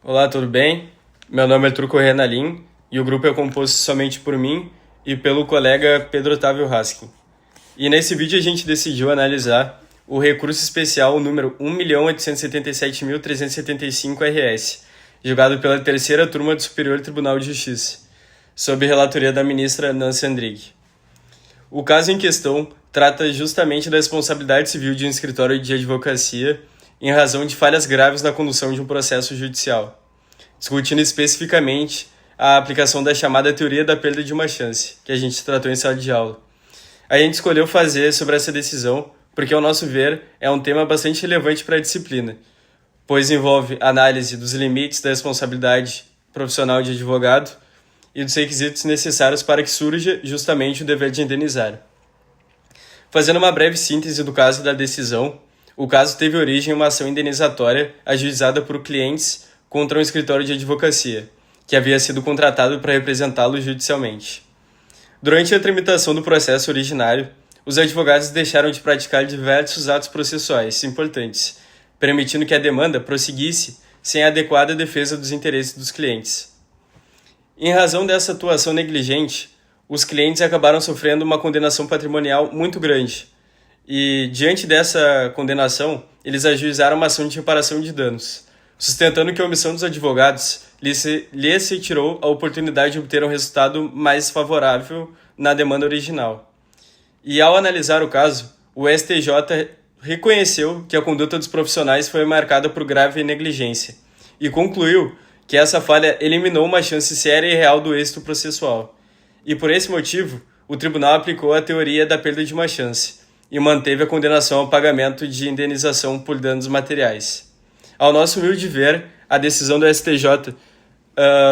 Olá, tudo bem? Meu nome é Arthur Corrêa Nalim e o grupo é composto somente por mim e pelo colega Pedro Otávio Haskin. E nesse vídeo a gente decidiu analisar o recurso especial número 1.877.375 julgado pela terceira turma do Superior Tribunal de Justiça, sob relatoria da ministra Nancy Andrighi. O caso em questão trata justamente da responsabilidade civil de um escritório de advocacia em razão de falhas graves na condução de um processo judicial, discutindo especificamente a aplicação da chamada teoria da perda de uma chance, que a gente tratou em sala de aula. A gente escolheu fazer sobre essa decisão porque, ao nosso ver, é um tema bastante relevante para a disciplina, pois envolve análise dos limites da responsabilidade profissional de advogado e dos requisitos necessários para que surja justamente o dever de indenizar. Fazendo uma breve síntese do caso da decisão, o caso teve origem em uma ação indenizatória ajuizada por clientes contra um escritório de advocacia, que havia sido contratado para representá-lo judicialmente. Durante a tramitação do processo originário, os advogados deixaram de praticar diversos atos processuais importantes, permitindo que a demanda prosseguisse sem a adequada defesa dos interesses dos clientes. Em razão dessa atuação negligente, os clientes acabaram sofrendo uma condenação patrimonial muito grande, e, diante dessa condenação, eles ajuizaram uma ação de reparação de danos, sustentando que a omissão dos advogados lhes retirou a oportunidade de obter um resultado mais favorável na demanda original. E, ao analisar o caso, o STJ reconheceu que a conduta dos profissionais foi marcada por grave negligência e concluiu que essa falha eliminou uma chance séria e real do êxito processual. E, por esse motivo, o tribunal aplicou a teoria da perda de uma chance e manteve a condenação ao pagamento de indenização por danos materiais. Ao nosso humilde ver, a decisão do STJ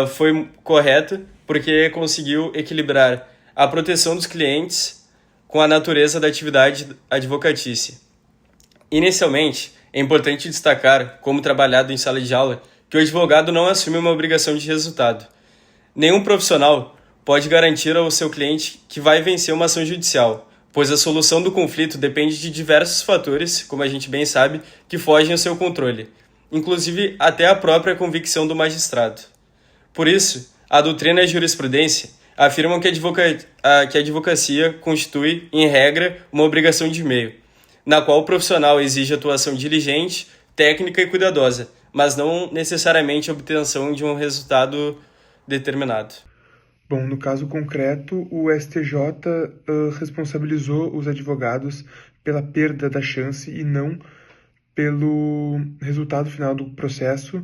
foi correta porque conseguiu equilibrar a proteção dos clientes com a natureza da atividade advocatícia. Inicialmente, é importante destacar, como trabalhado em sala de aula, que o advogado não assume uma obrigação de resultado. Nenhum profissional pode garantir ao seu cliente que vai vencer uma ação judicial, pois a solução do conflito depende de diversos fatores, como a gente bem sabe, que fogem ao seu controle, inclusive até a própria convicção do magistrado. Por isso, a doutrina e a jurisprudência afirmam que a advocacia constitui, em regra, uma obrigação de meio, na qual o profissional exige atuação diligente, técnica e cuidadosa, mas não necessariamente a obtenção de um resultado determinado. Bom, no caso concreto, o STJ responsabilizou os advogados pela perda da chance e não pelo resultado final do processo.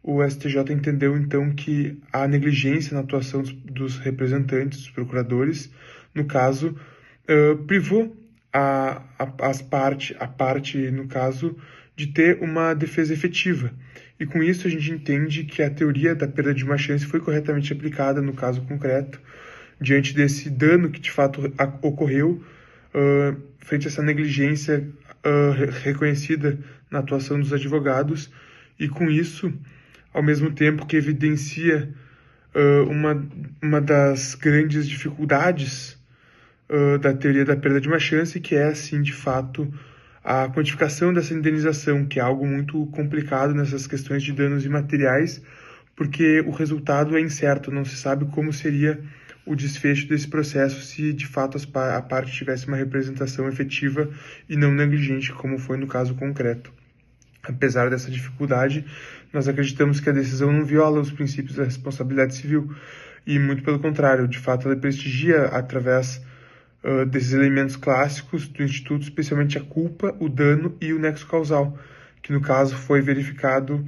O STJ entendeu, então, que a negligência na atuação dos representantes, dos procuradores, no caso, privou a parte, no caso, de ter uma defesa efetiva. E com isso a gente entende que a teoria da perda de uma chance foi corretamente aplicada no caso concreto, diante desse dano que de fato ocorreu, frente a essa negligência reconhecida na atuação dos advogados, e com isso, ao mesmo tempo que evidencia uma das grandes dificuldades da teoria da perda de uma chance, que é, assim, de fato, a quantificação dessa indenização, que é algo muito complicado nessas questões de danos imateriais, porque o resultado é incerto, não se sabe como seria o desfecho desse processo se de fato a parte tivesse uma representação efetiva e não negligente, como foi no caso concreto. Apesar dessa dificuldade, nós acreditamos que a decisão não viola os princípios da responsabilidade civil e, muito pelo contrário, de fato ela prestigia através desses elementos clássicos do Instituto, especialmente a culpa, o dano e o nexo causal, que no caso foi verificado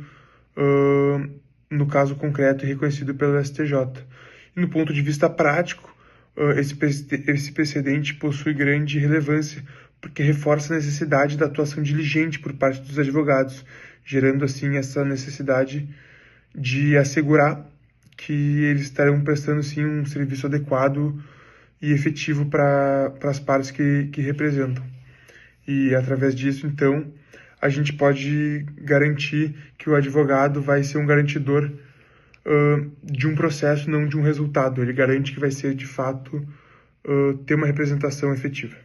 no caso concreto e reconhecido pelo STJ. E no ponto de vista prático, esse precedente possui grande relevância, porque reforça a necessidade da atuação diligente por parte dos advogados, gerando assim essa necessidade de assegurar que eles estarão prestando sim um serviço adequado e efetivo para as partes que representam. E, através disso, então, a gente pode garantir que o advogado vai ser um garantidor de um processo, não de um resultado. Ele garante que vai ser, de fato, ter uma representação efetiva.